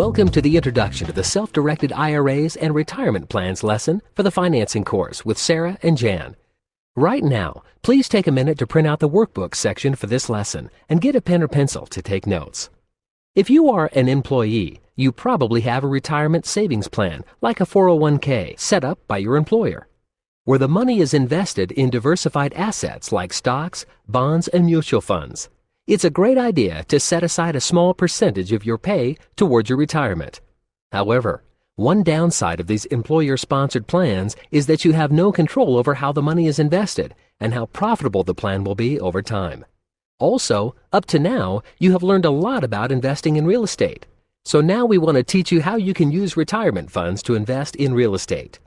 Welcome to the introduction to the self-directed IRAs and retirement plans lesson for the financing course with Sarah and Jan. Right now, please take a minute to print out the workbook section for this lesson and get a pen or pencil to take notes. If you are an employee, you probably have a retirement savings plan like a 401k set up by your employer, where the money is invested in diversified assets like stocks, bonds, and mutual funds. It's a great idea to set aside a small percentage of your pay towards your retirement. However, one downside of these employer-sponsored plans is that you have no control over how the money is invested and how profitable the plan will be over time. Also, up to now, you have learned a lot about investing in real estate. So now we want to teach you how you can use retirement funds to invest in real estate.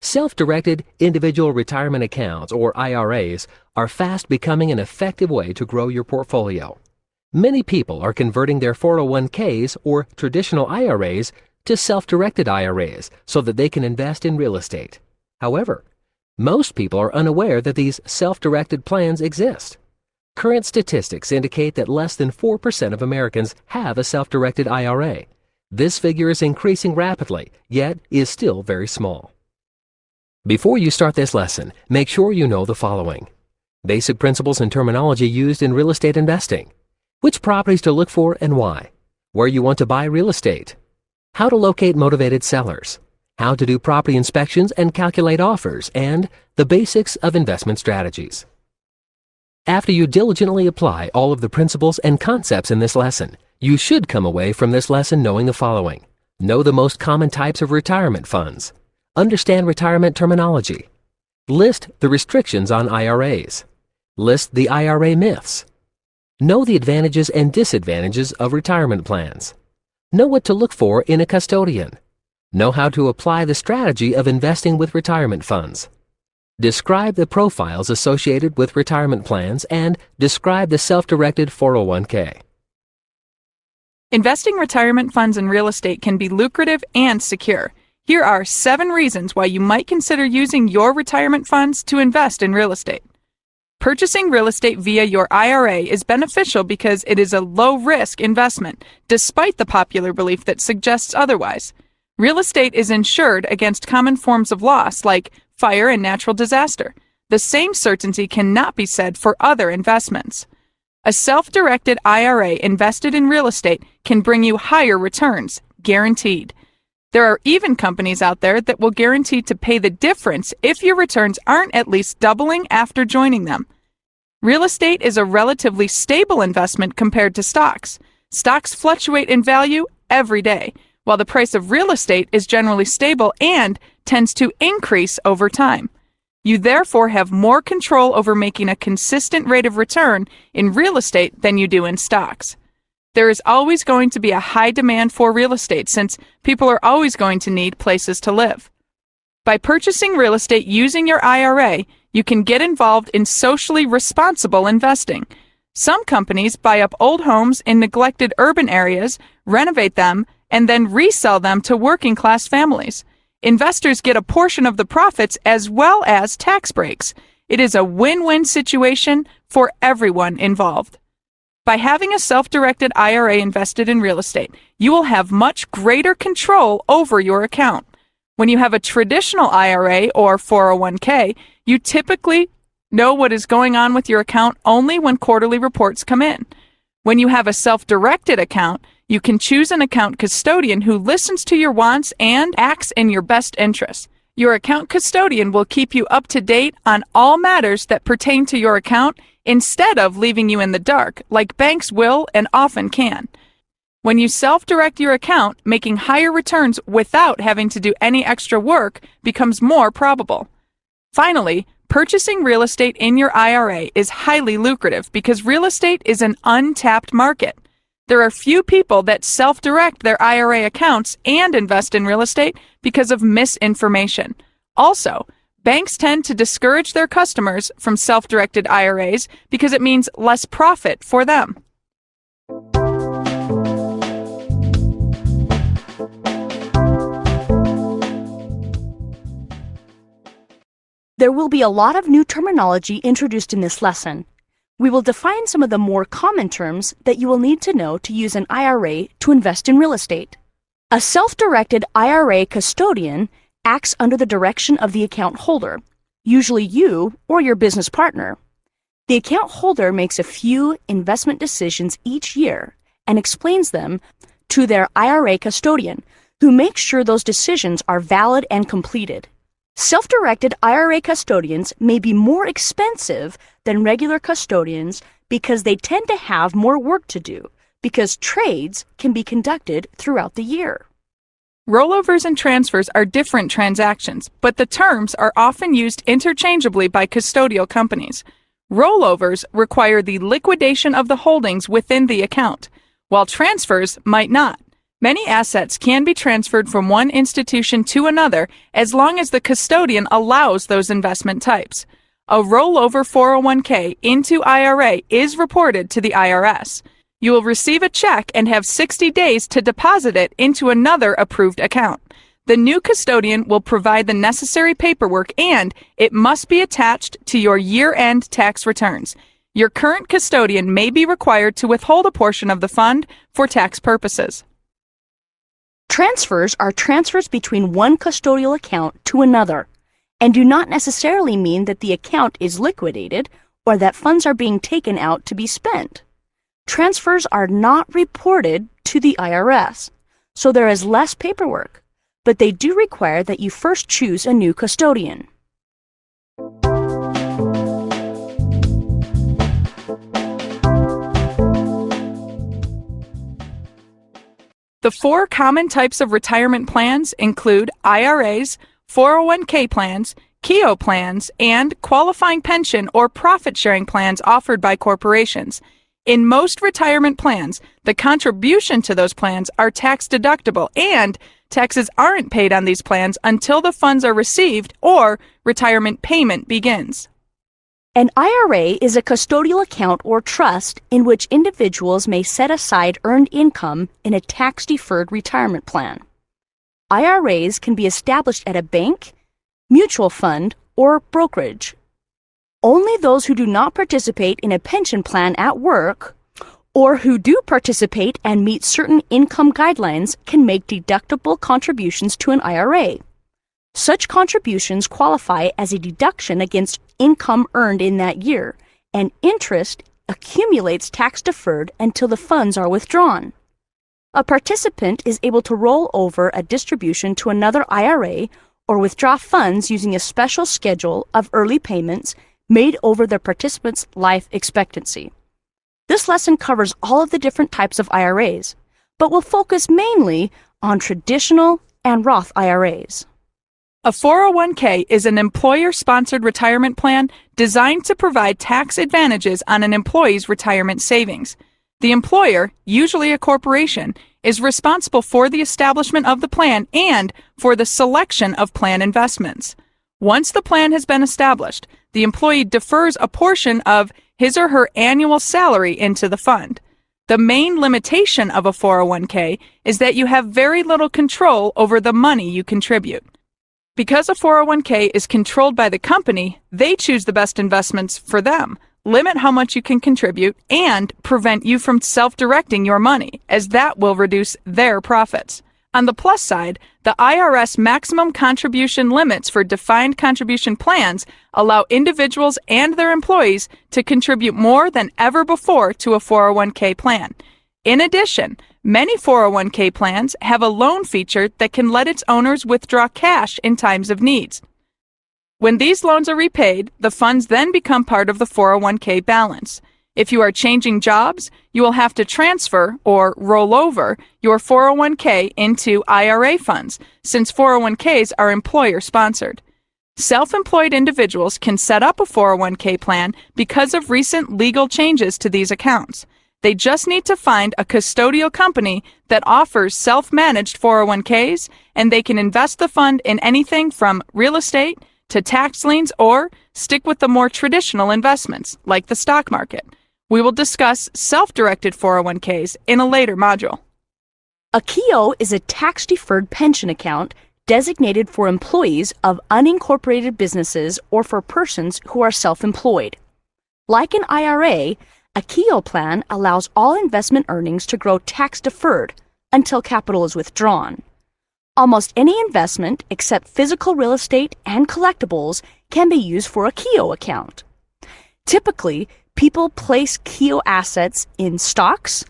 Self-directed individual retirement accounts, or IRAs, are fast becoming an effective way to grow your portfolio. Many people are converting their 401ks or traditional IRAs to self-directed IRAs so that they can invest in real estate. However, most people are unaware that these self-directed plans exist. Current statistics indicate that less than 4% of Americans have a self-directed IRA. This figure is increasing rapidly, yet is still very small. Before you start this lesson, make sure you know the following: basic principles and terminology used in real estate investing, which properties to look for and why, where you want to buy real estate, how to locate motivated sellers, how to do property inspections and calculate offers, and the basics of investment strategies. After you diligently apply all of the principles and concepts in this lesson, you should come away from this lesson knowing the following: know the most common types of retirement funds, understand retirement terminology, list the restrictions on IRAs, list the IRA myths, know the advantages and disadvantages of retirement plans, know what to look for in a custodian, know how to apply the strategy of investing with retirement funds, describe the profiles associated with retirement plans, and describe the self-directed 401k. Investing retirement funds in real estate can be lucrative and secure. Here are 7 reasons why you might consider using your retirement funds to invest in real estate. Purchasing real estate via your IRA is beneficial because it is a low-risk investment, despite the popular belief that suggests otherwise. Real estate is insured against common forms of loss like fire and natural disaster. The same certainty cannot be said for other investments. A self-directed IRA invested in real estate can bring you higher returns, guaranteed. There are even companies out there that will guarantee to pay the difference if your returns aren't at least doubling after joining them. Real estate is a relatively stable investment compared to stocks. Stocks fluctuate in value every day, while the price of real estate is generally stable and tends to increase over time. You therefore have more control over making a consistent rate of return in real estate than you do in stocks. There is always going to be a high demand for real estate since people are always going to need places to live. By purchasing real estate using your IRA, you can get involved in socially responsible investing. Some companies buy up old homes in neglected urban areas, renovate them, and then resell them to working-class families. Investors get a portion of the profits as well as tax breaks. It is a win-win situation for everyone involved. By having a self-directed IRA invested in real estate, you will have much greater control over your account. When you have a traditional IRA or 401k, you typically know what is going on with your account only when quarterly reports come in. When you have a self-directed account, you can choose an account custodian who listens to your wants and acts in your best interest. Your account custodian will keep you up to date on all matters that pertain to your account instead of leaving you in the dark, like banks will and often can. When you self-direct your account, making higher returns without having to do any extra work becomes more probable. Finally, purchasing real estate in your IRA is highly lucrative because real estate is an untapped market. There are few people that self-direct their IRA accounts and invest in real estate because of misinformation. Also, banks tend to discourage their customers from self-directed IRAs because it means less profit for them. There will be a lot of new terminology introduced in this lesson. We will define some of the more common terms that you will need to know to use an IRA to invest in real estate. A self-directed IRA custodian acts under the direction of the account holder, usually you or your business partner. The account holder makes a few investment decisions each year and explains them to their IRA custodian, who makes sure those decisions are valid and completed. Self-directed IRA custodians may be more expensive than regular custodians because they tend to have more work to do, because trades can be conducted throughout the year. Rollovers and transfers are different transactions, but the terms are often used interchangeably by custodial companies. Rollovers require the liquidation of the holdings within the account, while transfers might not. Many assets can be transferred from one institution to another as long as the custodian allows those investment types. A rollover 401k into IRA is reported to the IRS. You will receive a check and have 60 days to deposit it into another approved account. The new custodian will provide the necessary paperwork, and it must be attached to your year-end tax returns. Your current custodian may be required to withhold a portion of the fund for tax purposes. Transfers are transfers between one custodial account to another, and do not necessarily mean that the account is liquidated or that funds are being taken out to be spent. Transfers are not reported to the IRS, so there is less paperwork, but they do require that you first choose a new custodian. The four common types of retirement plans include IRAs, 401k plans, KEO plans, and qualifying pension or profit-sharing plans offered by corporations. In most retirement plans, the contribution to those plans are tax-deductible, and taxes aren't paid on these plans until the funds are received or retirement payment begins. An IRA is a custodial account or trust in which individuals may set aside earned income in a tax-deferred retirement plan. IRAs can be established at a bank, mutual fund, or brokerage. Only those who do not participate in a pension plan at work, or who do participate and meet certain income guidelines, can make deductible contributions to an IRA. Such contributions qualify as a deduction against income earned in that year, and interest accumulates tax-deferred until the funds are withdrawn. A participant is able to roll over a distribution to another IRA or withdraw funds using a special schedule of early payments made over the participant's life expectancy. This lesson covers all of the different types of IRAs, but will focus mainly on traditional and Roth IRAs. A 401k is an employer-sponsored retirement plan designed to provide tax advantages on an employee's retirement savings. The employer, usually a corporation, is responsible for the establishment of the plan and for the selection of plan investments. Once the plan has been established, the employee defers a portion of his or her annual salary into the fund. The main limitation of a 401k is that you have very little control over the money you contribute. Because a 401k is controlled by the company, they choose the best investments for them, limit how much you can contribute, and prevent you from self-directing your money, as that will reduce their profits. On the plus side, the IRS maximum contribution limits for defined contribution plans allow individuals and their employees to contribute more than ever before to a 401k plan. In addition, many 401k plans have a loan feature that can let its owners withdraw cash in times of needs. When these loans are repaid, the funds then become part of the 401k balance. If you are changing jobs, you will have to transfer or roll over your 401k into IRA funds, since 401ks are employer-sponsored. Self-employed individuals can set up a 401k plan because of recent legal changes to these accounts. They just need to find a custodial company that offers self-managed 401ks, and they can invest the fund in anything from real estate to tax liens, or stick with the more traditional investments, like the stock market. We will discuss self-directed 401ks in a later module. A KEO is a tax-deferred pension account designated for employees of unincorporated businesses or for persons who are self-employed. Like an IRA, a KEO plan allows all investment earnings to grow tax-deferred until capital is withdrawn. Almost any investment except physical real estate and collectibles can be used for a KEO account. Typically, people place KEO assets in stocks,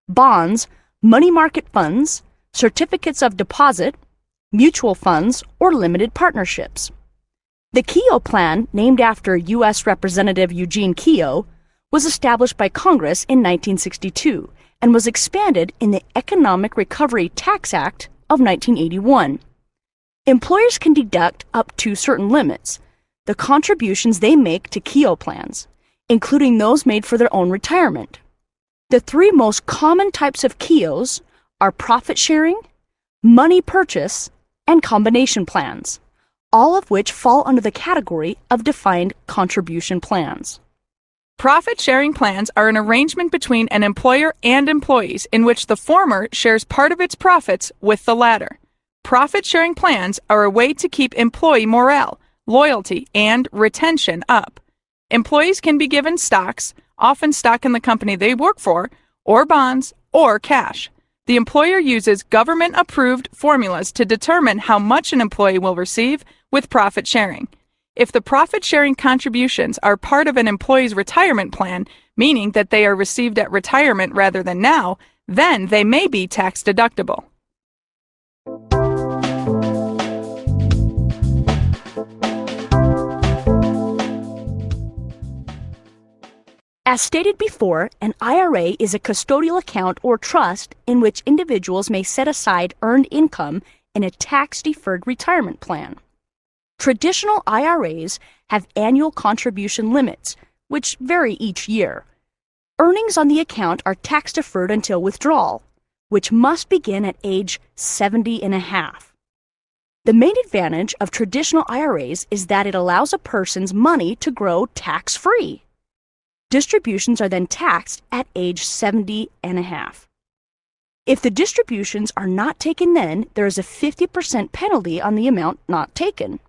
bonds, money market funds, certificates of deposit, mutual funds, or limited partnerships. The KEO plan, named after U.S. Representative Eugene Keogh, was established by Congress in 1962 and was expanded in the Economic Recovery Tax Act of 1981. Employers can deduct up to certain limits the contributions they make to KEO plans, including those made for their own retirement. The three most common types of KEOs are profit sharing, money purchase, and combination plans, all of which fall under the category of defined contribution plans. Profit-sharing plans are an arrangement between an employer and employees in which the former shares part of its profits with the latter. Profit-sharing plans are a way to keep employee morale, loyalty, and retention up. Employees can be given stocks, often stock in the company they work for, or bonds, or cash. The employer uses government-approved formulas to determine how much an employee will receive with profit sharing. If the profit-sharing contributions are part of an employee's retirement plan, meaning that they are received at retirement rather than now, then they may be tax deductible. As stated before, an IRA is a custodial account or trust in which individuals may set aside earned income in a tax-deferred retirement plan. Traditional IRAs have annual contribution limits, which vary each year. Earnings on the account are tax-deferred until withdrawal, which must begin at age 70 and a half. The main advantage of traditional IRAs is that it allows a person's money to grow tax-free. Distributions are then taxed at age 70 and a half. If the distributions are not taken then, there is a 50% penalty on the amount not taken.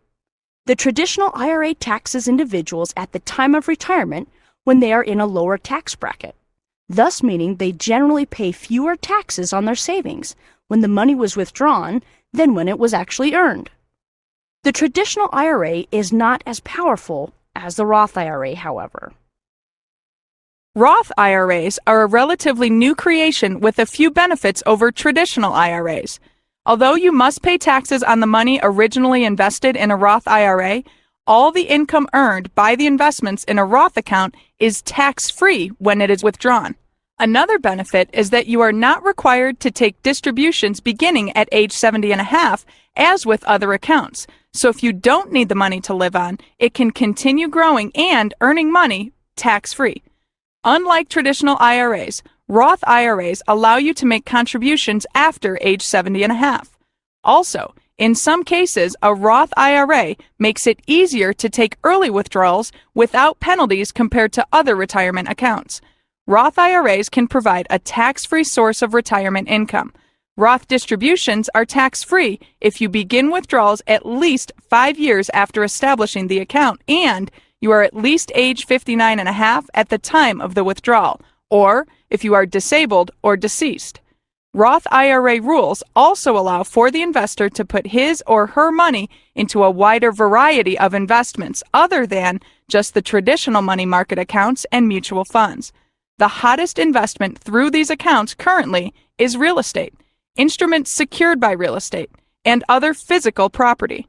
The traditional IRA taxes individuals at the time of retirement when they are in a lower tax bracket, thus meaning they generally pay fewer taxes on their savings when the money was withdrawn than when it was actually earned. The traditional IRA is not as powerful as the Roth IRA, however. Roth IRAs are a relatively new creation with a few benefits over traditional IRAs. Although you must pay taxes on the money originally invested in a Roth IRA, all the income earned by the investments in a Roth account is tax-free when it is withdrawn. Another benefit is that you are not required to take distributions beginning at age 70 and a half, as with other accounts. So if you don't need the money to live on, it can continue growing and earning money tax-free. Unlike traditional IRAs, Roth IRAs allow you to make contributions after age 70 and a half. Also, in some cases, a Roth IRA makes it easier to take early withdrawals without penalties compared to other retirement accounts. Roth IRAs can provide a tax-free source of retirement income. Roth distributions are tax-free if you begin withdrawals at least 5 years after establishing the account and you are at least age 59 and a half at the time of the withdrawal, or if you are disabled or deceased. Roth IRA rules also allow for the investor to put his or her money into a wider variety of investments other than just the traditional money market accounts and mutual funds. The hottest investment through these accounts currently is real estate, instruments secured by real estate, and other physical property.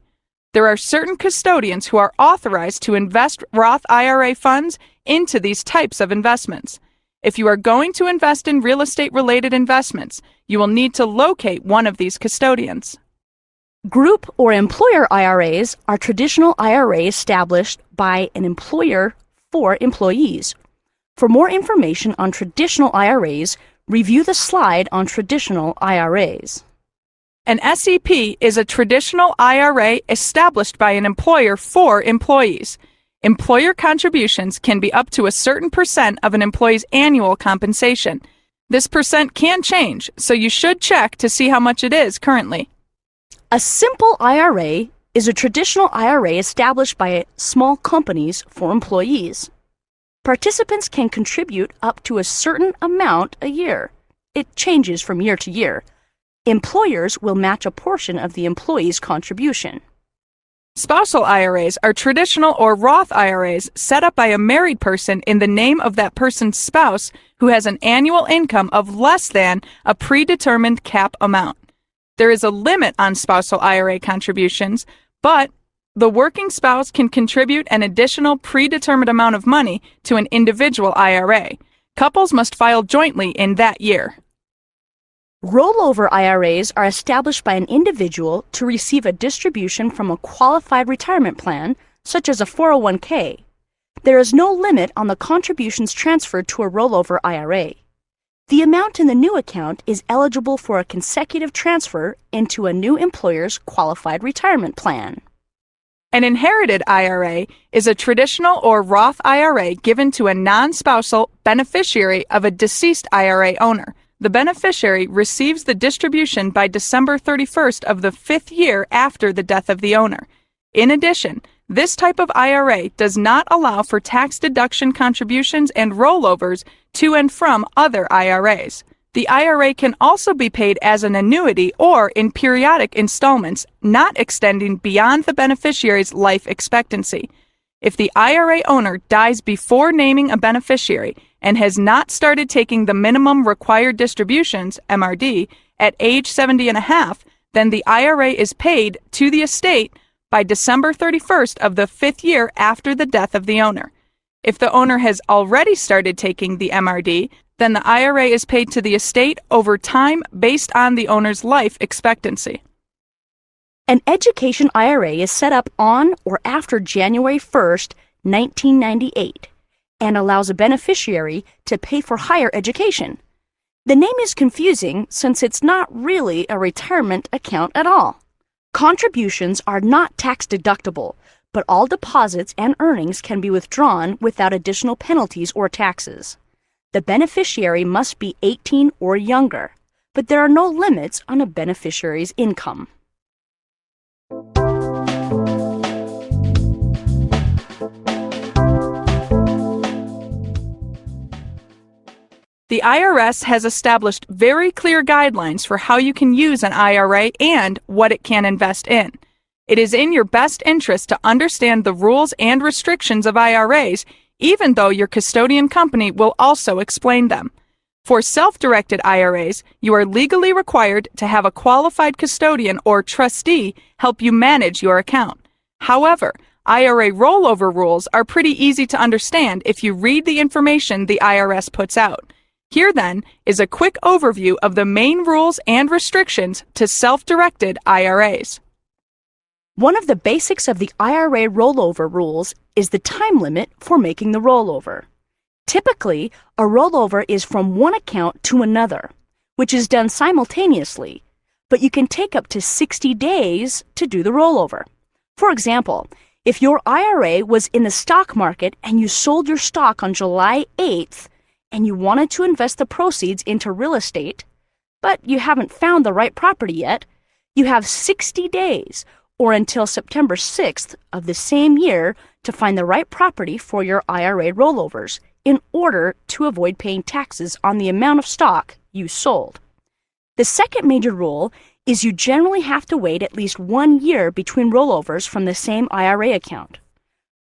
There are certain custodians who are authorized to invest Roth IRA funds into these types of investments. If you are going to invest in real estate-related investments, you will need to locate one of these custodians. Group or employer IRAs are traditional IRAs established by an employer for employees. For more information on traditional IRAs, review the slide on traditional IRAs. An SEP is a traditional IRA established by an employer for employees. Employer contributions can be up to a certain percent of an employee's annual compensation. This percent can change, so you should check to see how much it is currently. A simple IRA is a traditional IRA established by small companies for employees. Participants can contribute up to a certain amount a year. It changes from year to year. Employers will match a portion of the employee's contribution. Spousal IRAs are traditional or Roth IRAs set up by a married person in the name of that person's spouse who has an annual income of less than a predetermined cap amount. There is a limit on spousal IRA contributions, but the working spouse can contribute an additional predetermined amount of money to an individual IRA. Couples must file jointly in that year. Rollover IRAs are established by an individual to receive a distribution from a qualified retirement plan, such as a 401k. There is no limit on the contributions transferred to a rollover IRA. The amount in the new account is eligible for a consecutive transfer into a new employer's qualified retirement plan. An inherited IRA is a traditional or Roth IRA given to a non-spousal beneficiary of a deceased IRA owner. The beneficiary receives the distribution by December 31st of the 5th year after the death of the owner. In addition, this type of IRA does not allow for tax deduction contributions and rollovers to and from other IRAs. The IRA can also be paid as an annuity or in periodic installments, not extending beyond the beneficiary's life expectancy. If the IRA owner dies before naming a beneficiary and has not started taking the minimum required distributions, MRD, at age 70 and a half, then the IRA is paid to the estate by December 31st of the 5th year after the death of the owner. If the owner has already started taking the MRD, then the IRA is paid to the estate over time based on the owner's life expectancy. An education IRA is set up on or after January 1st, 1998, and allows a beneficiary to pay for higher education. The name is confusing since it's not really a retirement account at all. Contributions are not tax deductible, but all deposits and earnings can be withdrawn without additional penalties or taxes. The beneficiary must be 18 or younger, but there are no limits on a beneficiary's income. The IRS has established very clear guidelines for how you can use an IRA and what it can invest in. It is in your best interest to understand the rules and restrictions of IRAs, even though your custodian company will also explain them. For self-directed IRAs, you are legally required to have a qualified custodian or trustee help you manage your account. However, IRA rollover rules are pretty easy to understand if you read the information the IRS puts out. Here, then, is a quick overview of the main rules and restrictions to self-directed IRAs. One of the basics of the IRA rollover rules is the time limit for making the rollover. Typically, a rollover is from one account to another, which is done simultaneously, but you can take up to 60 days to do the rollover. For example, if your IRA was in the stock market and you sold your stock on July 8th, and you wanted to invest the proceeds into real estate, but you haven't found the right property yet, you have 60 days or until September 6th of the same year to find the right property for your IRA rollovers in order to avoid paying taxes on the amount of stock you sold. The second major rule is you generally have to wait at least 1 year between rollovers from the same IRA account.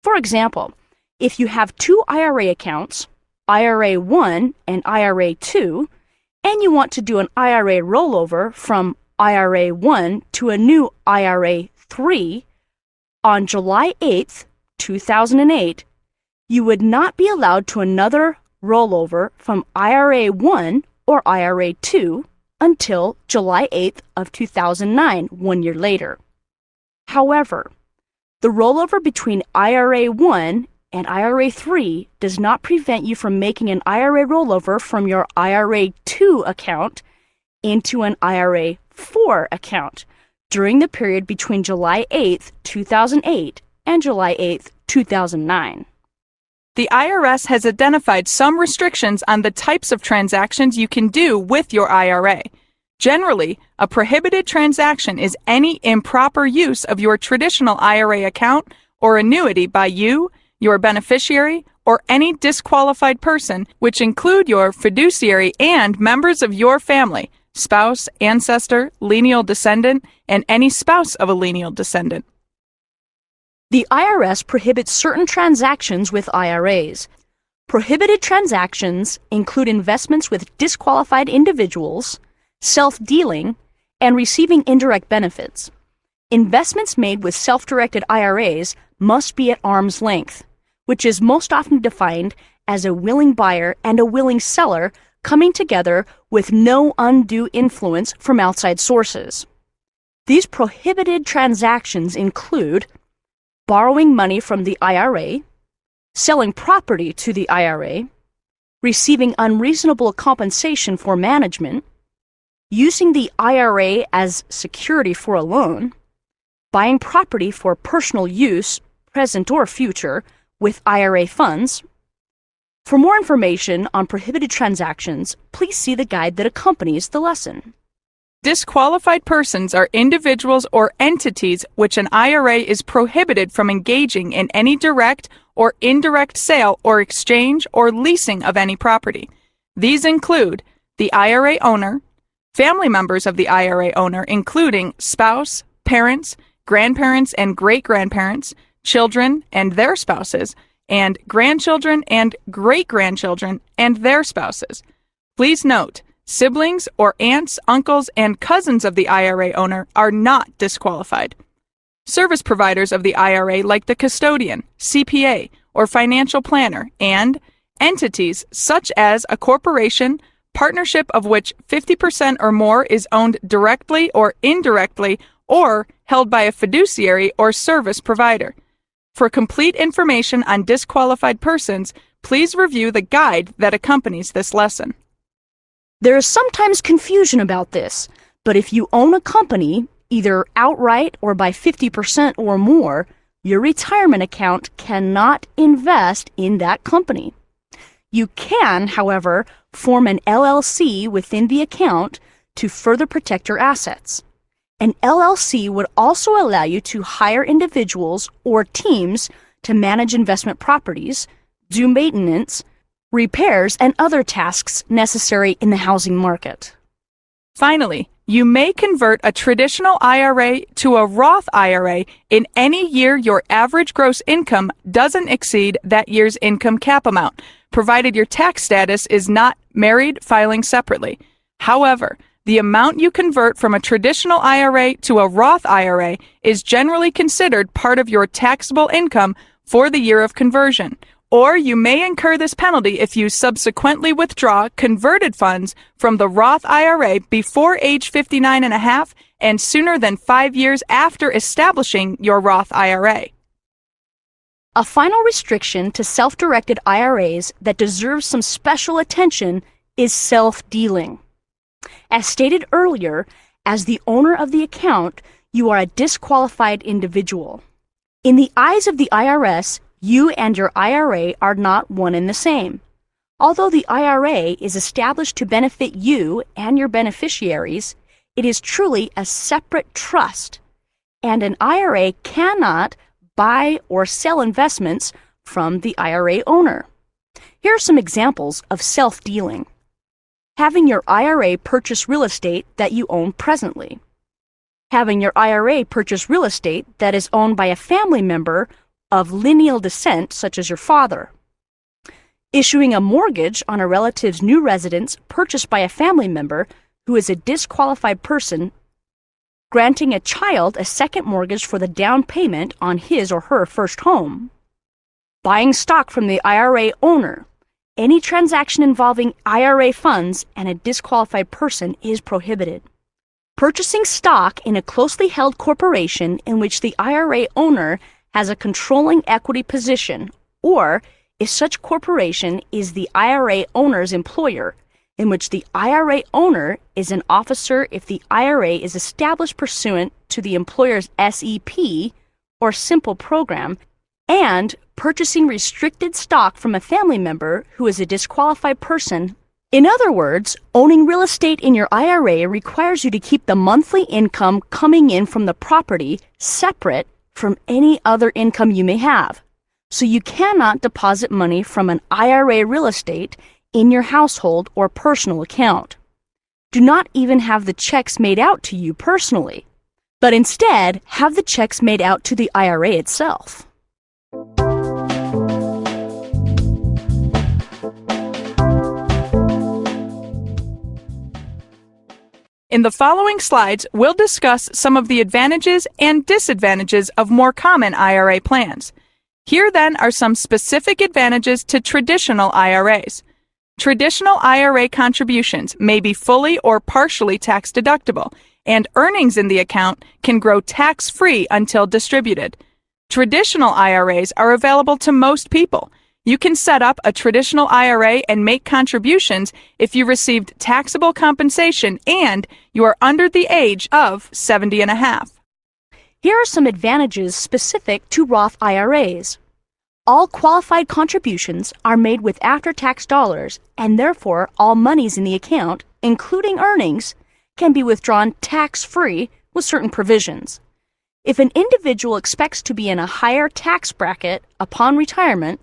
For example, if you have two IRA accounts, IRA 1 and IRA 2, and you want to do an IRA rollover from IRA 1 to a new IRA 3, on July 8th, 2008, you would not be allowed to another rollover from IRA 1 or IRA 2 until July 8th of 2009, 1 year later. However, the rollover between IRA 1 and IRA 3 does not prevent you from making an IRA rollover from your IRA 2 account into an IRA 4 account during the period between July 8th, 2008 and July 8th, 2009. The IRS has identified some restrictions on the types of transactions you can do with your IRA. Generally, a prohibited transaction is any improper use of your traditional IRA account or annuity by you, your beneficiary, or any disqualified person, which include your fiduciary and members of your family, spouse, ancestor, lineal descendant, and any spouse of a lineal descendant. The IRS prohibits certain transactions with IRAs. Prohibited transactions include investments with disqualified individuals, self-dealing, and receiving indirect benefits. Investments made with self-directed IRAs must be at arm's length, which is most often defined as a willing buyer and a willing seller coming together with no undue influence from outside sources. These prohibited transactions include borrowing money from the IRA, selling property to the IRA, receiving unreasonable compensation for management, using the IRA as security for a loan, buying property for personal use, present or future, with IRA funds. For more information on prohibited transactions, please see the guide that accompanies the lesson. Disqualified persons are individuals or entities which an IRA is prohibited from engaging in any direct or indirect sale or exchange or leasing of any property. These include the IRA owner, family members of the IRA owner, including spouse, parents, grandparents and great-grandparents, children and their spouses, and grandchildren and great-grandchildren and their spouses. Please note, siblings or aunts, uncles, and cousins of the IRA owner are not disqualified. Service providers of the IRA like the custodian, CPA, or financial planner, and entities such as a corporation, partnership of which 50% or more is owned directly or indirectly or held by a fiduciary or service provider. For complete information on disqualified persons, please review the guide that accompanies this lesson. There is sometimes confusion about this, but if you own a company, either outright or by 50% or more, your retirement account cannot invest in that company. You can, however, form an LLC within the account to further protect your assets. An LLC would also allow you to hire individuals or teams to manage investment properties, do maintenance, repairs, and other tasks necessary in the housing market. Finally, you may convert a traditional IRA to a Roth IRA in any year your average gross income doesn't exceed that year's income cap amount, provided your tax status is not married filing separately. However, the amount you convert from a traditional IRA to a Roth IRA is generally considered part of your taxable income for the year of conversion, or you may incur this penalty if you subsequently withdraw converted funds from the Roth IRA before age 59 and a half and sooner than 5 years after establishing your Roth IRA. A final restriction to self-directed IRAs that deserves some special attention is self-dealing. As stated earlier, as the owner of the account, you are a disqualified individual. In the eyes of the IRS, you and your IRA are not one and the same. Although the IRA is established to benefit you and your beneficiaries, it is truly a separate trust, and an IRA cannot buy or sell investments from the IRA owner. Here are some examples of self-dealing. Having your IRA purchase real estate that you own presently. Having your IRA purchase real estate that is owned by a family member of lineal descent, such as your father. Issuing a mortgage on a relative's new residence purchased by a family member who is a disqualified person. Granting a child a second mortgage for the down payment on his or her first home. Buying stock from the IRA owner. Any transaction involving IRA funds and a disqualified person is prohibited. Purchasing stock in a closely held corporation in which the IRA owner has a controlling equity position, or if such corporation is the IRA owner's employer, in which the IRA owner is an officer if the IRA is established pursuant to the employer's SEP or simple program, and purchasing restricted stock from a family member who is a disqualified person. In other words, owning real estate in your IRA requires you to keep the monthly income coming in from the property separate from any other income you may have. So you cannot deposit money from an IRA real estate in your household or personal account. Do not even have the checks made out to you personally, but instead have the checks made out to the IRA itself. In the following slides, we'll discuss some of the advantages and disadvantages of more common IRA plans. Here then are some specific advantages to traditional IRAs. Traditional IRA contributions may be fully or partially tax deductible, and earnings in the account can grow tax-free until distributed. Traditional IRAs are available to most people. You can set up a traditional IRA and make contributions if you received taxable compensation and you are under the age of 70 and a half. Here are some advantages specific to Roth IRAs. All qualified contributions are made with after-tax dollars, and therefore all monies in the account, including earnings, can be withdrawn tax-free with certain provisions. If an individual expects to be in a higher tax bracket upon retirement,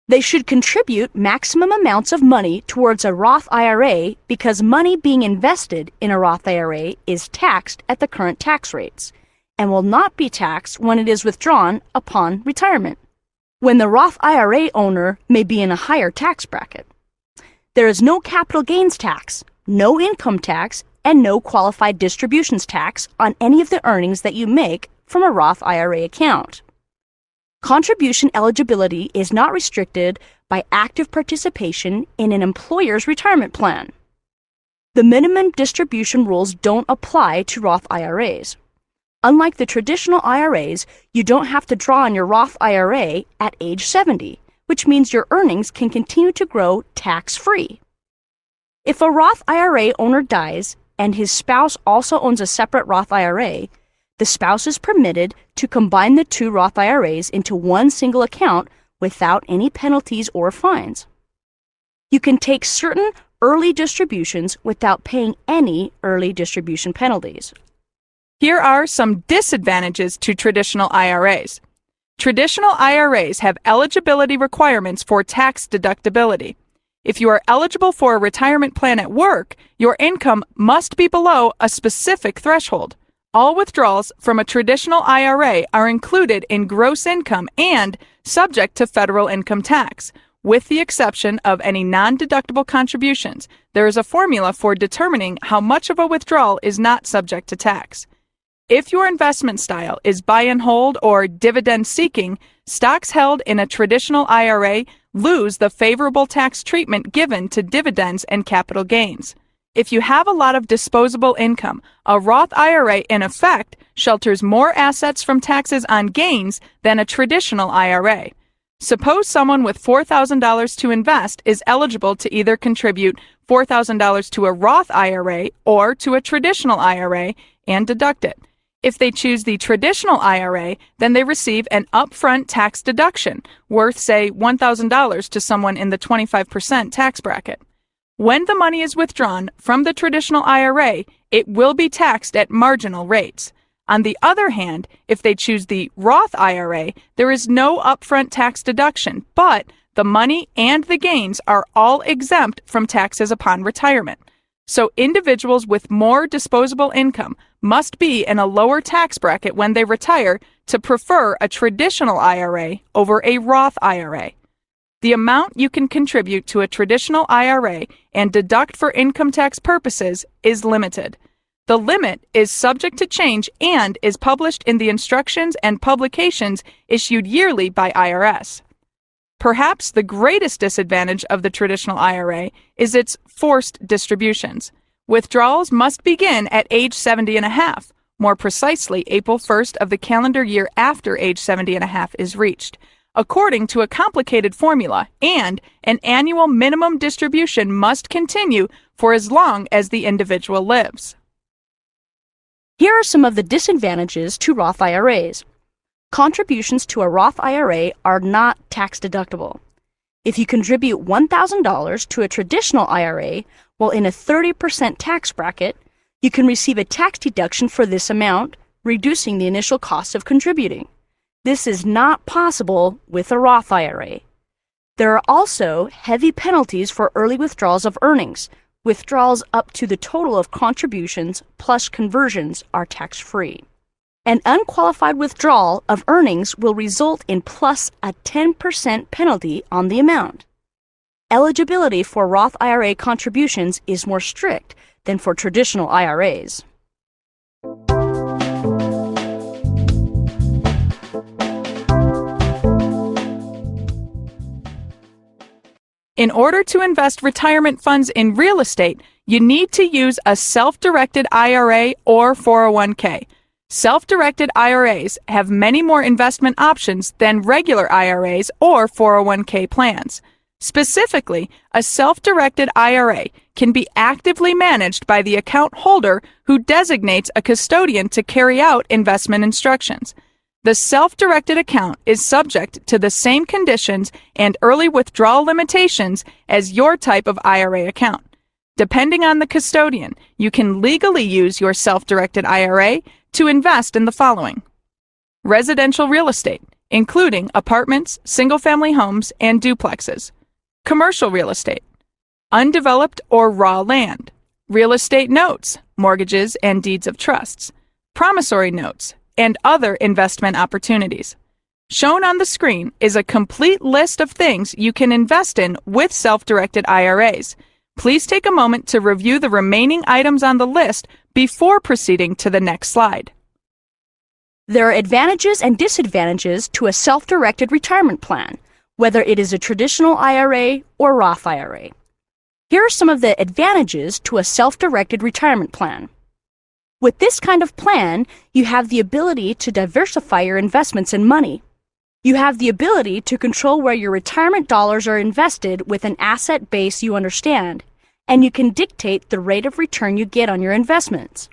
they should contribute maximum amounts of money towards a Roth IRA because money being invested in a Roth IRA is taxed at the current tax rates and will not be taxed when it is withdrawn upon retirement, when the Roth IRA owner may be in a higher tax bracket. There is no capital gains tax, no income tax, and no qualified distributions tax on any of the earnings that you make from a Roth IRA account. Contribution eligibility is not restricted by active participation in an employer's retirement plan. The minimum distribution rules don't apply to Roth IRAs. Unlike the traditional IRAs, you don't have to draw on your Roth IRA at age 70, which means your earnings can continue to grow tax-free. If a Roth IRA owner dies and his spouse also owns a separate Roth IRA, the spouse is permitted to combine the two Roth IRAs into one single account without any penalties or fines. You can take certain early distributions without paying any early distribution penalties. Here are some disadvantages to traditional IRAs. Traditional IRAs have eligibility requirements for tax deductibility. If you are eligible for a retirement plan at work, your income must be below a specific threshold. All withdrawals from a traditional IRA are included in gross income and subject to federal income tax. With the exception of any non-deductible contributions, there is a formula for determining how much of a withdrawal is not subject to tax. If your investment style is buy and hold or dividend seeking, stocks held in a traditional IRA lose the favorable tax treatment given to dividends and capital gains. If you have a lot of disposable income, a Roth IRA in effect shelters more assets from taxes on gains than a traditional IRA. Suppose someone with $4,000 to invest is eligible to either contribute $4,000 to a Roth IRA or to a traditional IRA and deduct it. If they choose the traditional IRA, then they receive an upfront tax deduction worth, say, $1,000 to someone in the 25% tax bracket. When the money is withdrawn from the traditional IRA, it will be taxed at marginal rates. On the other hand, if they choose the Roth IRA, there is no upfront tax deduction, but the money and the gains are all exempt from taxes upon retirement. So individuals with more disposable income must be in a lower tax bracket when they retire to prefer a traditional IRA over a Roth IRA. The amount you can contribute to a traditional IRA and deduct for income tax purposes is limited. The limit is subject to change and is published in the instructions and publications issued yearly by IRS. Perhaps the greatest disadvantage of the traditional IRA is its forced distributions. Withdrawals must begin at age 70 and a half, more precisely April 1st of the calendar year after age 70 and a half is reached, according to a complicated formula, and an annual minimum distribution must continue for as long as the individual lives. Here are some of the disadvantages to Roth IRAs. Contributions to a Roth IRA are not tax deductible. If you contribute $1,000 to a traditional IRA while in a 30% tax bracket, you can receive a tax deduction for this amount, reducing the initial cost of contributing. This is not possible with a Roth IRA. There are also heavy penalties for early withdrawals of earnings, Withdrawals up to the total of contributions plus conversions are tax-free. An unqualified withdrawal of earnings will result in plus a 10% penalty on the amount. Eligibility for Roth IRA contributions is more strict than for traditional IRAs. In order to invest retirement funds in real estate, you need to use a self-directed IRA or 401k. Self-directed IRAs have many more investment options than regular IRAs or 401k plans. Specifically, a self-directed IRA can be actively managed by the account holder who designates a custodian to carry out investment instructions. The self-directed account is subject to the same conditions and early withdrawal limitations as your type of IRA account. Depending on the custodian, you can legally use your self-directed IRA to invest in the following: residential real estate, including apartments, single-family homes, and duplexes; commercial real estate; undeveloped or raw land; real estate notes, mortgages, and deeds of trusts; promissory notes, and other investment opportunities. Shown on the screen is a complete list of things you can invest in with self-directed IRAs. Please take a moment to review the remaining items on the list before proceeding to the next slide. There are advantages and disadvantages to a self-directed retirement plan, whether it is a traditional IRA or Roth IRA. Here are some of the advantages to a self-directed retirement plan. With this kind of plan, you have the ability to diversify your investments and money. You have the ability to control where your retirement dollars are invested with an asset base you understand, and you can dictate the rate of return you get on your investments.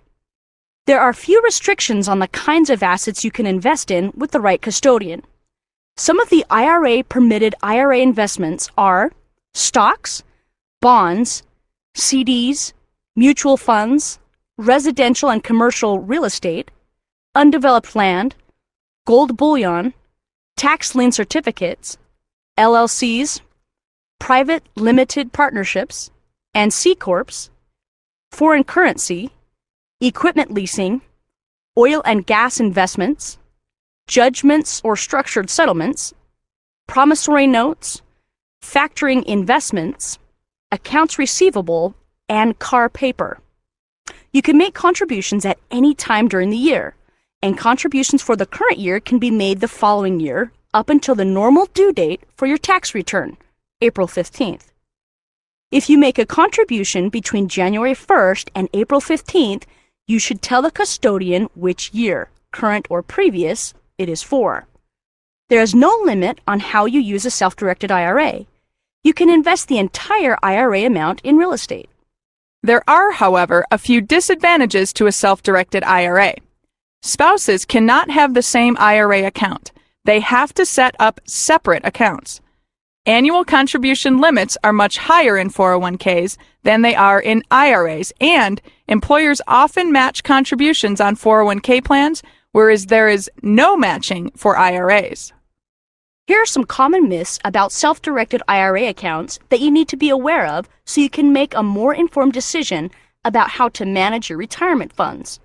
There are few restrictions on the kinds of assets you can invest in with the right custodian. Some of the IRA-permitted IRA investments are stocks, bonds, CDs, mutual funds, residential and commercial real estate, undeveloped land, gold bullion, tax lien certificates, LLCs, private limited partnerships, and C Corps, foreign currency, equipment leasing, oil and gas investments, judgments or structured settlements, promissory notes, factoring investments, accounts receivable, and car paper. You can make contributions at any time during the year, and contributions for the current year can be made the following year up until the normal due date for your tax return, April 15th. If you make a contribution between January 1st and April 15th, you should tell the custodian which year, current or previous, it is for. There is no limit on how you use a self-directed IRA. You can invest the entire IRA amount in real estate. There are, however, a few disadvantages to a self-directed IRA. Spouses cannot have the same IRA account. They have to set up separate accounts. Annual contribution limits are much higher in 401ks than they are in IRAs, and employers often match contributions on 401k plans, whereas there is no matching for IRAs. Here are some common myths about self-directed IRA accounts that you need to be aware of so you can make a more informed decision about how to manage your retirement funds.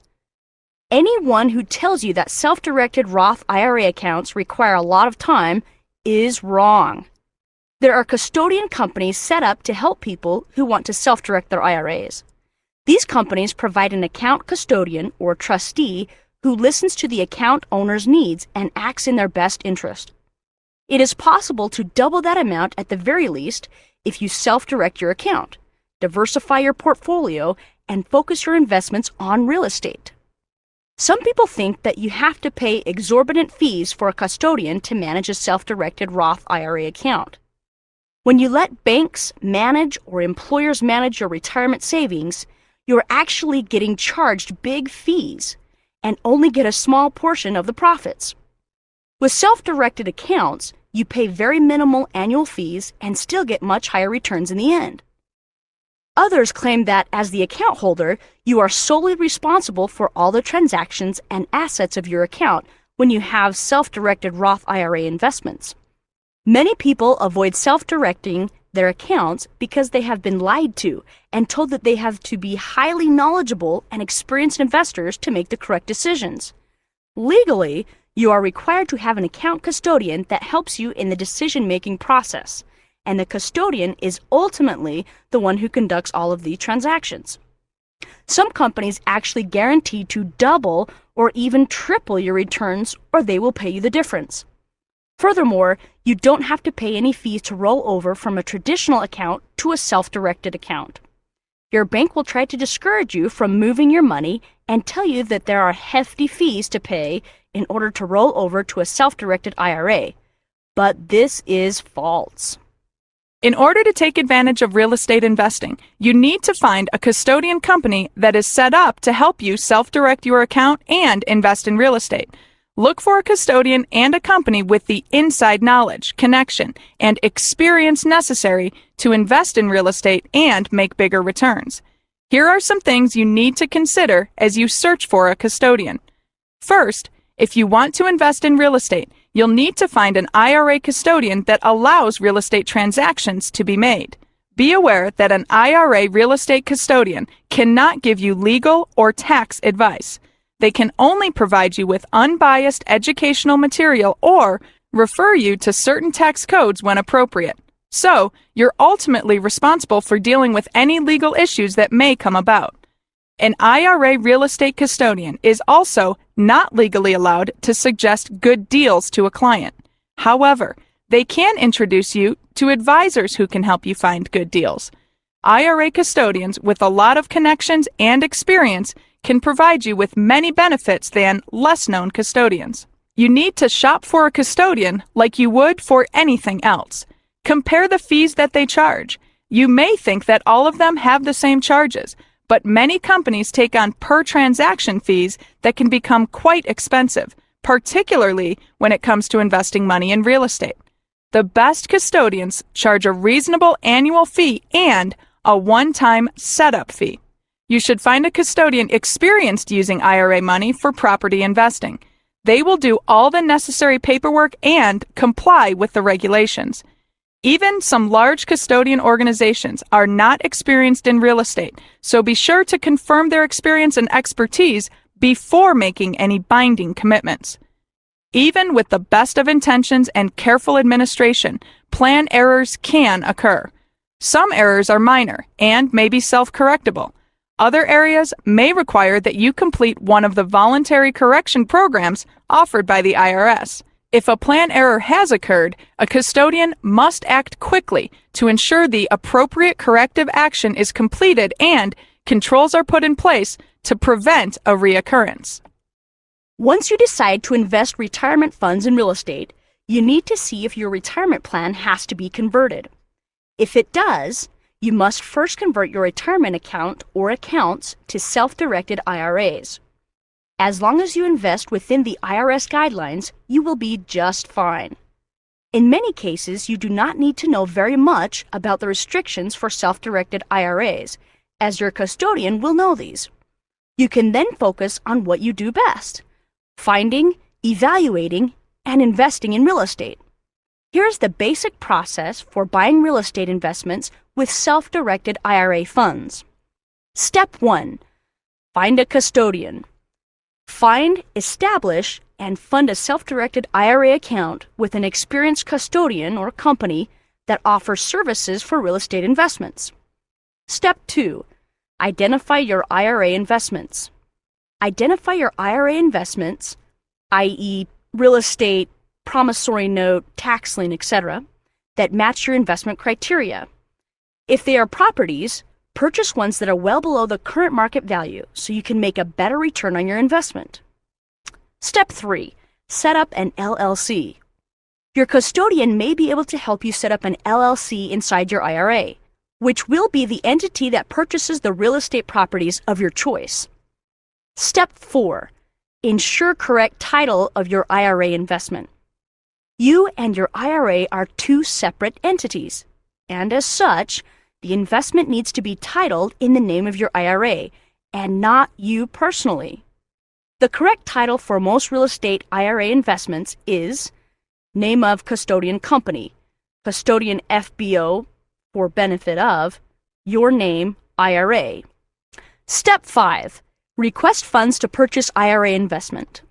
Anyone who tells you that self-directed Roth IRA accounts require a lot of time is wrong. There are custodian companies set up to help people who want to self-direct their IRAs. These companies provide an account custodian or trustee who listens to the account owner's needs and acts in their best interest. It is possible to double that amount at the very least if you self-direct your account, diversify your portfolio, and focus your investments on real estate. Some people think that you have to pay exorbitant fees for a custodian to manage a self-directed Roth IRA account. When you let banks manage or employers manage your retirement savings, you're actually getting charged big fees and only get a small portion of the profits. With self-directed accounts, you pay very minimal annual fees and still get much higher returns in the end. Others claim that as the account holder, you are solely responsible for all the transactions and assets of your account when you have self-directed Roth IRA investments. Many people avoid self-directing their accounts because they have been lied to and told that they have to be highly knowledgeable and experienced investors to make the correct decisions. Legally, you are required to have an account custodian that helps you in the decision-making process, and the custodian is ultimately the one who conducts all of these transactions. Some companies actually guarantee to double or even triple your returns, or they will pay you the difference. Furthermore, you don't have to pay any fees to roll over from a traditional account to a self-directed account. Your bank will try to discourage you from moving your money and tell you that there are hefty fees to pay in order to roll over to a self-directed IRA. But this is false. In order to take advantage of real estate investing, you need to find a custodian company that is set up to help you self-direct your account and invest in real estate. Look for a custodian and a company with the inside knowledge, connection, and experience necessary to invest in real estate and make bigger returns. Here are some things you need to consider as you search for a custodian. First, if you want to invest in real estate, you'll need to find an IRA custodian that allows real estate transactions to be made. Be aware that an IRA real estate custodian cannot give you legal or tax advice. They can only provide you with unbiased educational material or refer you to certain tax codes when appropriate. So, you're ultimately responsible for dealing with any legal issues that may come about. An IRA real estate custodian is also not legally allowed to suggest good deals to a client. However, they can introduce you to advisors who can help you find good deals. IRA custodians with a lot of connections and experience can provide you with many benefits than less-known custodians. You need to shop for a custodian like you would for anything else. Compare the fees that they charge. You may think that all of them have the same charges, but many companies take on per-transaction fees that can become quite expensive, particularly when it comes to investing money in real estate. The best custodians charge a reasonable annual fee and a one-time setup fee. You should find a custodian experienced using IRA money for property investing. They will do all the necessary paperwork and comply with the regulations. Even some large custodian organizations are not experienced in real estate, so be sure to confirm their experience and expertise before making any binding commitments. Even with the best of intentions and careful administration, plan errors can occur. Some errors are minor and may be self-correctable. Other areas may require that you complete one of the voluntary correction programs offered by the IRS. If a plan error has occurred, a custodian must act quickly to ensure the appropriate corrective action is completed and controls are put in place to prevent a reoccurrence. Once you decide to invest retirement funds in real estate, you need to see if your retirement plan has to be converted. If it does, you must first convert your retirement account or accounts to self-directed IRAs. As long as you invest within the IRS guidelines, you will be just fine. In many cases, you do not need to know very much about the restrictions for self-directed IRAs, as your custodian will know these. You can then focus on what you do best: finding, evaluating, and investing in real estate. Here's the basic process for buying real estate investments with self-directed IRA funds. Step 1. Find a custodian. Find, establish, and fund a self-directed IRA account with an experienced custodian or company that offers services for real estate investments. Step 2. Identify your IRA investments. Identify your IRA investments, i.e., real estate, promissory note, tax lien, etc., that match your investment criteria. If they are properties, purchase ones that are well below the current market value so you can make a better return on your investment. Step 3. Set up an LLC. Your custodian may be able to help you set up an LLC inside your IRA, which will be the entity that purchases the real estate properties of your choice. Step 4. Ensure correct title of your IRA investment. You and your IRA are two separate entities, and as such, the investment needs to be titled in the name of your IRA and not you personally. The correct title for most real estate IRA investments is name of custodian company, custodian FBO, for benefit of, your name, IRA. Step 5. Request funds to purchase IRA investment.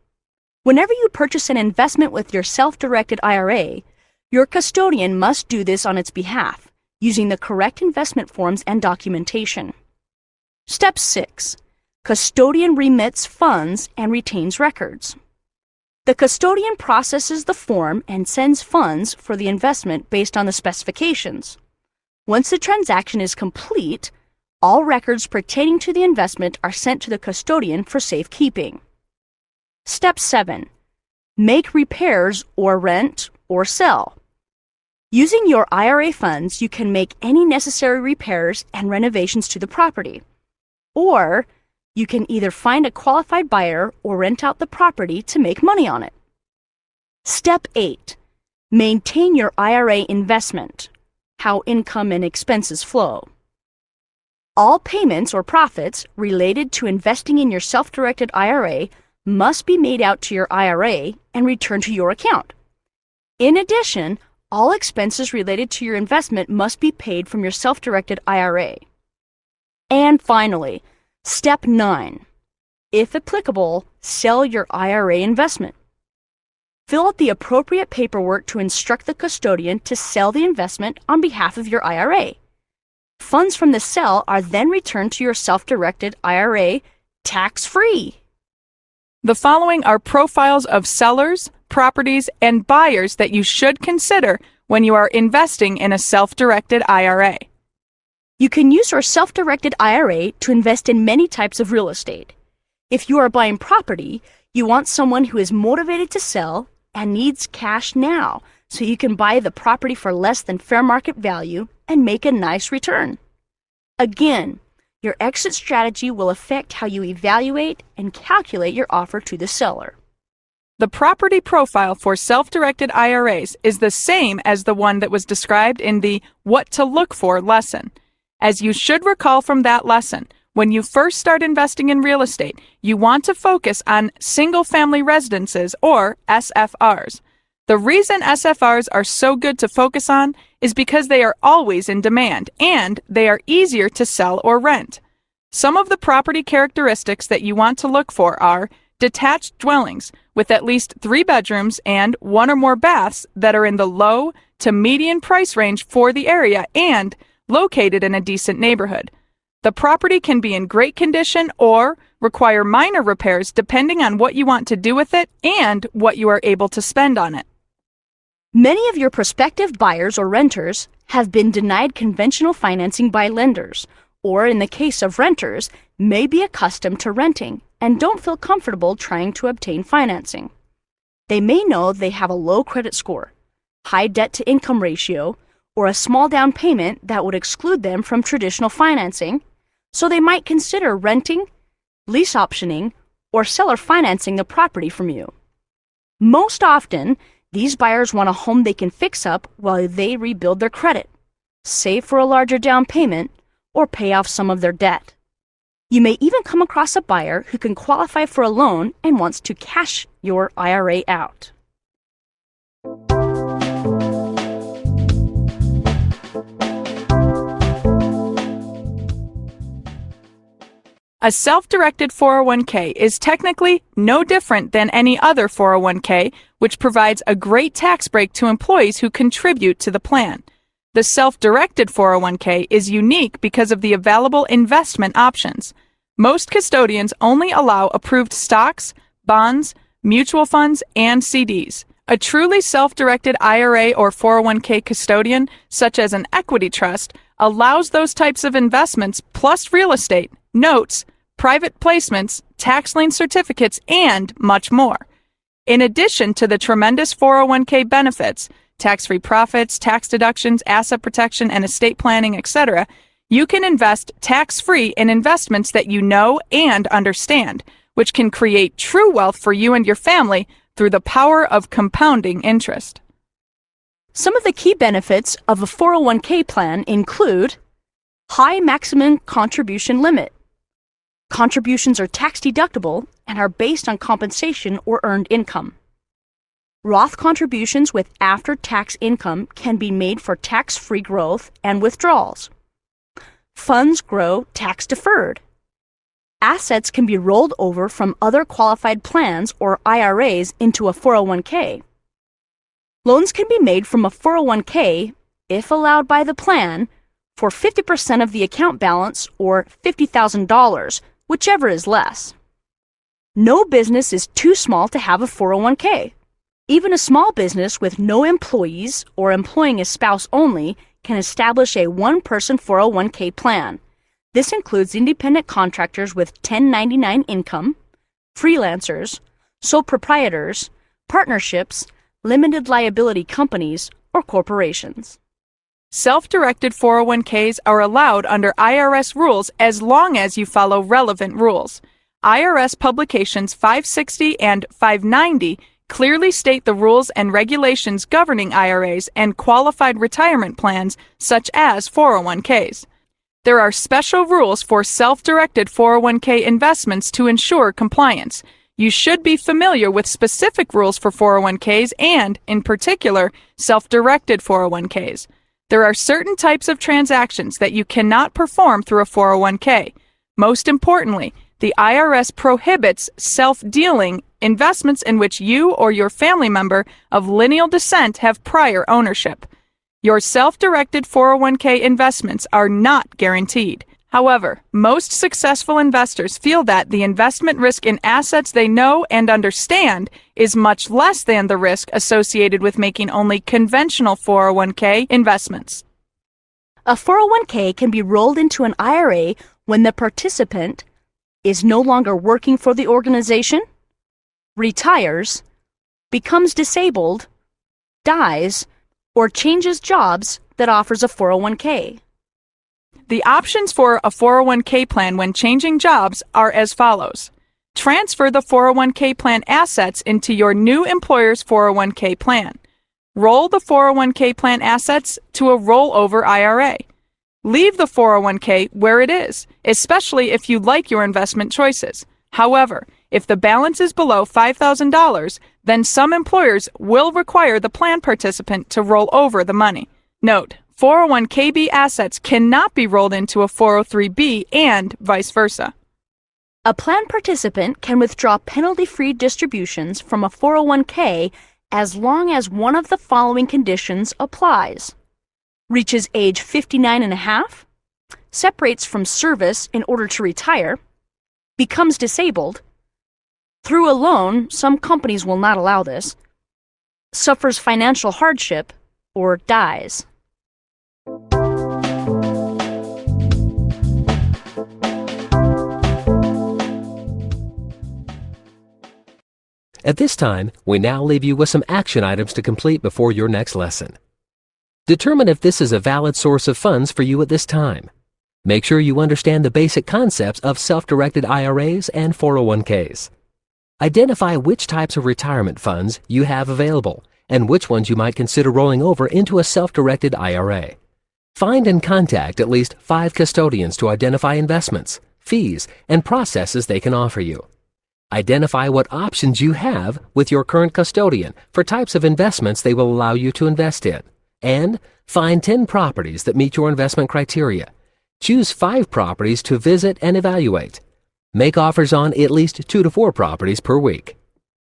Whenever you purchase an investment with your self-directed IRA, your custodian must do this on its behalf, using the correct investment forms and documentation. Step 6. Custodian remits funds and retains records. The custodian processes the form and sends funds for the investment based on the specifications. Once the transaction is complete, all records pertaining to the investment are sent to the custodian for safekeeping. Step 7. Make repairs or rent or sell. Using your IRA funds, you can make any necessary repairs and renovations to the property. Or you can either find a qualified buyer or rent out the property to make money on it. Step 8. Maintain your IRA investment. How income and expenses flow. All payments or profits related to investing in your self-directed IRA must be made out to your IRA and returned to your account. In addition, all expenses related to your investment must be paid from your self-directed IRA. And finally, Step 9. If applicable, sell your IRA investment. Fill out the appropriate paperwork to instruct the custodian to sell the investment on behalf of your IRA. Funds from the sale are then returned to your self-directed IRA tax-free. The following are profiles of sellers, properties, and buyers that you should consider when you are investing in a self-directed IRA. You can use your self-directed IRA to invest in many types of real estate. If you are buying property, you want someone who is motivated to sell and needs cash now, so you can buy the property for less than fair market value and make a nice return. Again, your exit strategy will affect how you evaluate and calculate your offer to the seller. The property profile for self-directed IRAs is the same as the one that was described in the What to Look For lesson. As you should recall from that lesson, when you first start investing in real estate, you want to focus on single-family residences, or SFRs. The reason SFRs are so good to focus on is because they are always in demand and they are easier to sell or rent. Some of the property characteristics that you want to look for are detached dwellings with at least 3 bedrooms and 1 or more baths that are in the low to median price range for the area and located in a decent neighborhood. The property can be in great condition or require minor repairs depending on what you want to do with it and what you are able to spend on it. Many of your prospective buyers or renters have been denied conventional financing by lenders, or in the case of renters, may be accustomed to renting and don't feel comfortable trying to obtain financing. They may know they have a low credit score, high debt-to-income ratio, or a small down payment that would exclude them from traditional financing, so they might consider renting, lease optioning, or seller financing the property from you. Most often, these buyers want a home they can fix up while they rebuild their credit, save for a larger down payment, or pay off some of their debt. You may even come across a buyer who can qualify for a loan and wants to cash your IRA out. A self-directed 401k is technically no different than any other 401k, which provides a great tax break to employees who contribute to the plan. The self-directed 401k is unique because of the available investment options. Most custodians only allow approved stocks, bonds, mutual funds, and CDs. A truly self-directed IRA or 401k custodian, such as an equity trust, allows those types of investments plus real estate, notes, private placements, tax lien certificates, and much more. In addition to the tremendous 401k benefits, tax-free profits, tax deductions, asset protection, and estate planning, etc., you can invest tax-free in investments that you know and understand, which can create true wealth for you and your family through the power of compounding interest. Some of the key benefits of a 401k plan include high maximum contribution limit. Contributions are tax deductible and are based on compensation or earned income. Roth contributions with after-tax income can be made for tax-free growth and withdrawals. Funds grow tax-deferred. Assets can be rolled over from other qualified plans or IRAs into a 401k. Loans can be made from a 401k, if allowed by the plan, for 50% of the account balance or $50,000, whichever is less. No business is too small to have a 401k. Even a small business with no employees or employing a spouse only can establish a one-person 401k plan. This includes independent contractors with 1099 income, freelancers, sole proprietors, partnerships, limited liability companies, or corporations. Self-directed 401ks are allowed under IRS rules as long as you follow relevant rules. IRS publications 560 and 590 clearly state the rules and regulations governing IRAs and qualified retirement plans such as 401ks. There are special rules for self-directed 401k investments to ensure compliance. You should be familiar with specific rules for 401ks and, in particular, self-directed 401ks. There are certain types of transactions that you cannot perform through a 401k. Most importantly, the IRS prohibits self-dealing investments in which you or your family member of lineal descent have prior ownership. Your self-directed 401k investments are not guaranteed. However, most successful investors feel that the investment risk in assets they know and understand is much less than the risk associated with making only conventional 401k investments. A 401k can be rolled into an IRA when the participant is no longer working for the organization, retires, becomes disabled, dies, or changes jobs that offers a 401k. The options for a 401k plan when changing jobs are as follows. Transfer the 401k plan assets into your new employer's 401k plan. Roll the 401k plan assets to a rollover IRA. Leave the 401k where it is, especially if you like your investment choices. However, if the balance is below $5,000, then some employers will require the plan participant to roll over the money. Note, 401kb assets cannot be rolled into a 403b and vice versa. A plan participant can withdraw penalty-free distributions from a 401k as long as one of the following conditions applies: reaches age 59 and a half, separates from service in order to retire, becomes disabled, through a loan, some companies will not allow this, suffers financial hardship, or dies. At this time, we now leave you with some action items to complete before your next lesson. Determine if this is a valid source of funds for you at this time. Make sure you understand the basic concepts of self-directed IRAs and 401ks. Identify which types of retirement funds you have available and which ones you might consider rolling over into a self-directed IRA. Find and contact at least 5 custodians to identify investments, fees, and processes they can offer you. Identify what options you have with your current custodian for types of investments they will allow you to invest in. And find 10 properties that meet your investment criteria. Choose 5 properties to visit and evaluate. Make offers on at least 2 to 4 properties per week.